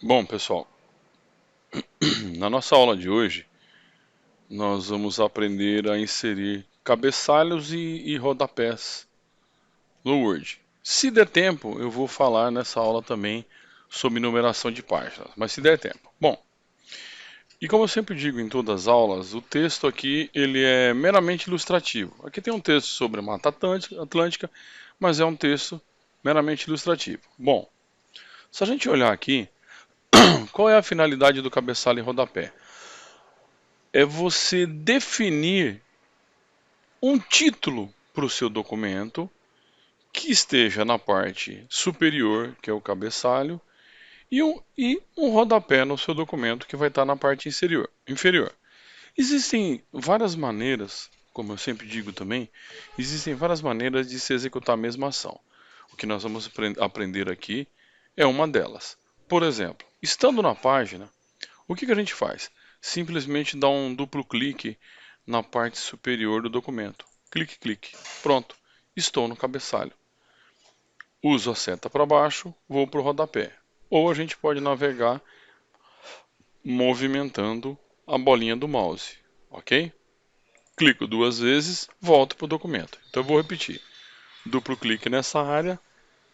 Bom, pessoal, na nossa aula de hoje, nós vamos aprender a inserir cabeçalhos e rodapés no Word. Se der tempo, eu vou falar nessa aula também sobre numeração de páginas, mas se der tempo. Bom, e como eu sempre digo em todas as aulas, o texto aqui ele é meramente ilustrativo. Aqui tem um texto sobre a Mata Atlântica, mas é um texto meramente ilustrativo. Bom, se a gente olhar aqui, qual é a finalidade do cabeçalho e rodapé? É você definir um título para o seu documento que esteja na parte superior, que é o cabeçalho, e um rodapé no seu documento que vai estar na parte inferior. Existem várias maneiras, como eu sempre digo também, existem várias maneiras de se executar a mesma ação. O que nós vamos aprender aqui é uma delas. Por exemplo, estando na página, o que a gente faz? Simplesmente dá um duplo clique na parte superior do documento. Clique, clique. Pronto. Estou no cabeçalho. Uso a seta para baixo, vou para o rodapé. Ou a gente pode navegar movimentando a bolinha do mouse. Ok? Clico duas vezes, volto para o documento. Então eu vou repetir. Duplo clique nessa área,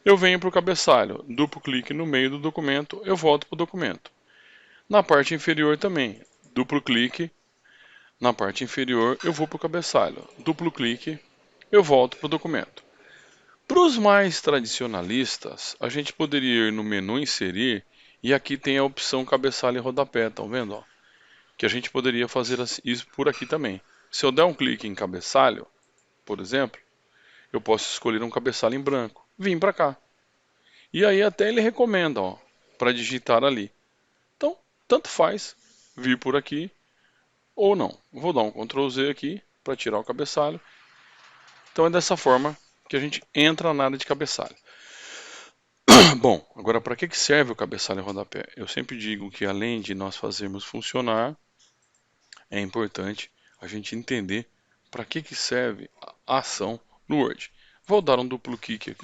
eu venho para o cabeçalho. Duplo clique no meio do documento, eu volto para o documento. Na parte inferior também. Duplo clique na parte inferior, eu vou para o cabeçalho. Duplo clique, eu volto para o documento. Para os mais tradicionalistas, a gente poderia ir no menu Inserir e aqui tem a opção cabeçalho e rodapé, estão vendo? Ó? Que a gente poderia fazer isso por aqui também. Se eu der um clique em cabeçalho, por exemplo, eu posso escolher um cabeçalho em branco. Vim para cá. E aí até ele recomenda, ó, para digitar ali. Então, tanto faz vir por aqui ou não. Vou dar um Ctrl Z aqui para tirar o cabeçalho. Então é dessa forma que a gente entra na área de cabeçalho. Bom, agora para que serve o cabeçalho e rodapé? Eu sempre digo que além de nós fazermos funcionar, é importante a gente entender para que serve a ação no Word. Vou dar um duplo clique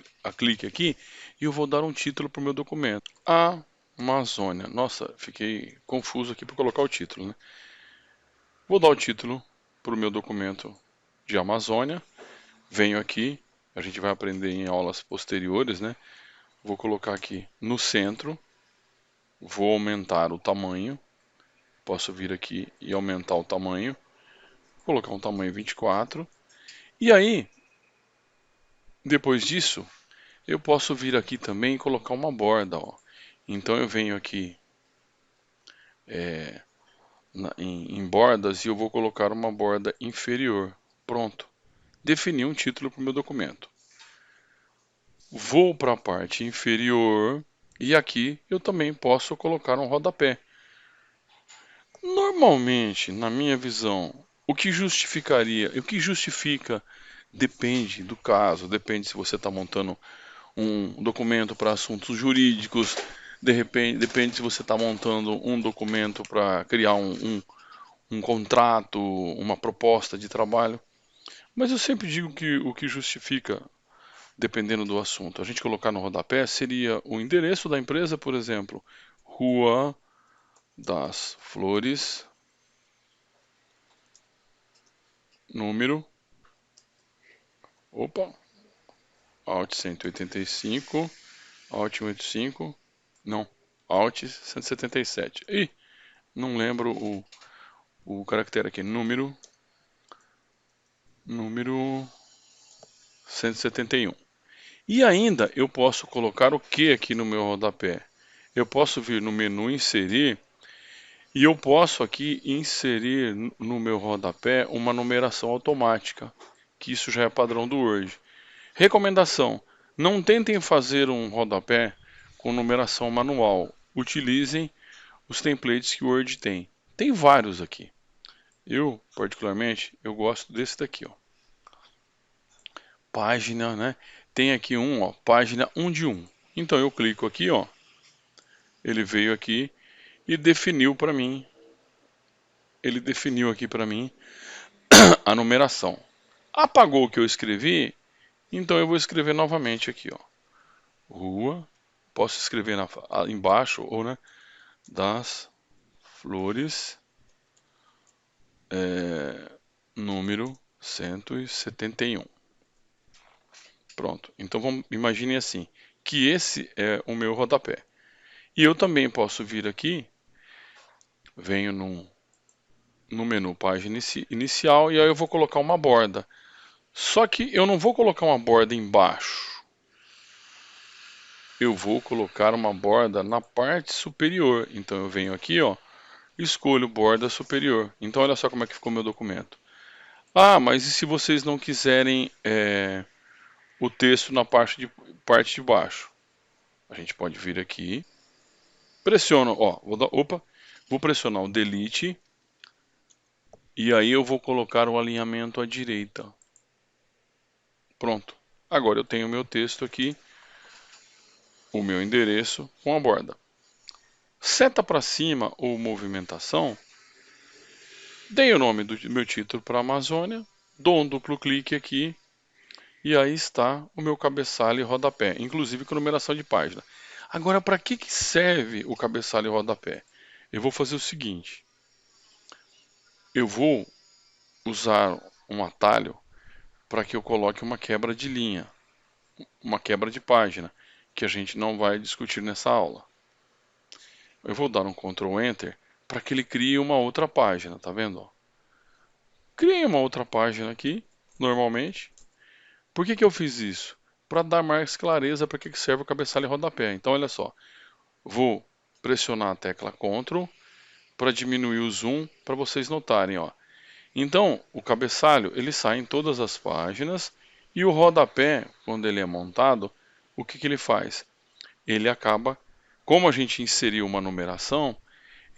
aqui e eu vou dar um título para o meu documento. Amazônia. Nossa, fiquei confuso aqui para colocar o título, né? Vou dar o título para o meu documento de Amazônia. Venho aqui, a gente vai aprender em aulas posteriores, né? Vou colocar aqui no centro, vou aumentar o tamanho, posso vir aqui e aumentar o tamanho, colocar um tamanho 24, e aí, depois disso, eu posso vir aqui também e colocar uma borda, ó. Então eu venho aqui em bordas e eu vou colocar uma borda inferior. Pronto, defini um título para o meu documento. Vou para a parte inferior e aqui eu também posso colocar um rodapé. Normalmente, na minha visão, o que justifica depende do caso, depende se você está montando um documento para assuntos jurídicos, depende se você está montando um documento para criar um contrato, uma proposta de trabalho. Mas eu sempre digo que o que justifica, dependendo do assunto, a gente colocar no rodapé seria o endereço da empresa, por exemplo, Rua das Flores, número, opa, Alt 185, Alt 185, não, Alt 177. Ih, não lembro o caractere aqui, número 171. E ainda eu posso colocar o que aqui no meu rodapé? Eu posso vir no menu inserir e eu posso aqui inserir no meu rodapé uma numeração automática, que isso já é padrão do Word. Recomendação: não tentem fazer um rodapé com numeração manual. Utilizem os templates que o Word tem. Tem vários aqui. Eu, particularmente, eu gosto desse daqui, ó. Página, né? Tem aqui ó, página 1 de 1. Então eu clico aqui, ó. Ele veio aqui e definiu para mim. Ele definiu aqui para mim a numeração. Apagou o que eu escrevi, então eu vou escrever novamente aqui, ó. Rua. Posso escrever embaixo ou, né? das flores, número 171. Pronto. Então imagine assim, que esse é o meu rodapé. E eu também posso vir aqui, venho no menu página inicial e aí eu vou colocar uma borda. Só que eu não vou colocar uma borda embaixo. Eu vou colocar uma borda na parte superior. Então eu venho aqui, ó, escolho borda superior. Então olha só como é que ficou meu documento. Ah, mas e se vocês não quiserem o texto na parte de baixo? A gente pode vir aqui, pressiono, ó, vou pressionar o Delete e aí eu vou colocar o alinhamento à direita. Pronto. Agora eu tenho o meu texto aqui, o meu endereço com a borda. Seta para cima ou movimentação, dei o nome do meu título para a Amazônia, dou um duplo clique aqui e aí está o meu cabeçalho e rodapé, inclusive com numeração de página. Agora, para que serve o cabeçalho e rodapé? Eu vou fazer o seguinte, eu vou usar um atalho para que eu coloque uma quebra de linha, uma quebra de página, que a gente não vai discutir nessa aula. Eu vou dar um Ctrl Enter para que ele crie uma outra página, tá vendo? Criei uma outra página aqui, normalmente. Por que eu fiz isso? Para dar mais clareza para que serve o cabeçalho e rodapé. Então, olha só, vou pressionar a tecla Ctrl para diminuir o zoom para vocês notarem, ó. Então, o cabeçalho ele sai em todas as páginas e o rodapé, quando ele é montado, o que ele faz? Ele acaba, como a gente inseriu uma numeração,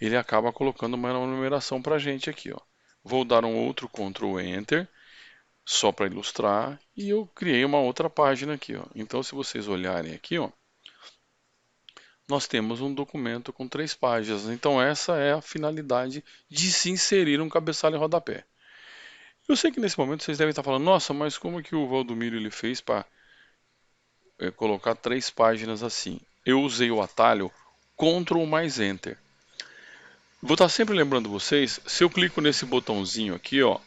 ele acaba colocando uma numeração para a gente aqui, ó. Vou dar um outro Ctrl Enter, só para ilustrar, e eu criei uma outra página aqui, ó. Então, se vocês olharem aqui, ó, nós temos um documento com 3 páginas. Então, essa é a finalidade de se inserir um cabeçalho e rodapé. Eu sei que nesse momento vocês devem estar falando, nossa, mas como que o Valdomiro ele fez para colocar 3 páginas assim? Eu usei o atalho Ctrl mais Enter. Vou estar sempre lembrando vocês, se eu clico nesse botãozinho aqui, ó,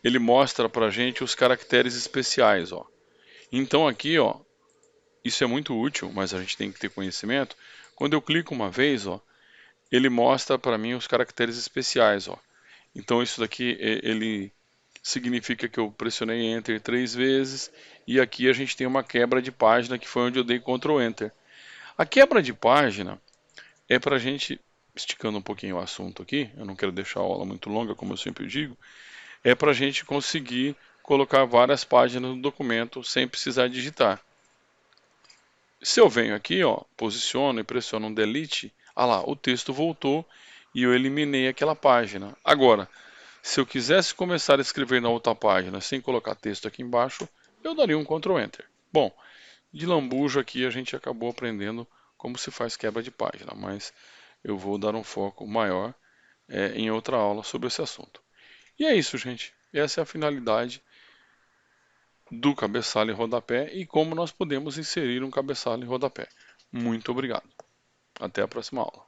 ele mostra pra gente os caracteres especiais, ó. Então aqui, ó, isso é muito útil, mas a gente tem que ter conhecimento. Quando eu clico uma vez, ó, ele mostra para mim os caracteres especiais, ó. Então isso daqui ele significa que eu pressionei Enter 3 vezes e aqui a gente tem uma quebra de página que foi onde eu dei Ctrl Enter. A quebra de página é para a gente, esticando um pouquinho o assunto aqui, eu não quero deixar a aula muito longa, como eu sempre digo, é para a gente conseguir colocar várias páginas no documento sem precisar digitar. Se eu venho aqui, ó, posiciono e pressiono um Delete, ah lá, o texto voltou e eu eliminei aquela página. Agora, se eu quisesse começar a escrever na outra página sem colocar texto aqui embaixo, eu daria um Ctrl Enter. Bom, de lambuja aqui a gente acabou aprendendo como se faz quebra de página, mas eu vou dar um foco maior em outra aula sobre esse assunto. E é isso, gente. Essa é a finalidade do cabeçalho e rodapé e como nós podemos inserir um cabeçalho e rodapé. Muito obrigado. Até a próxima aula.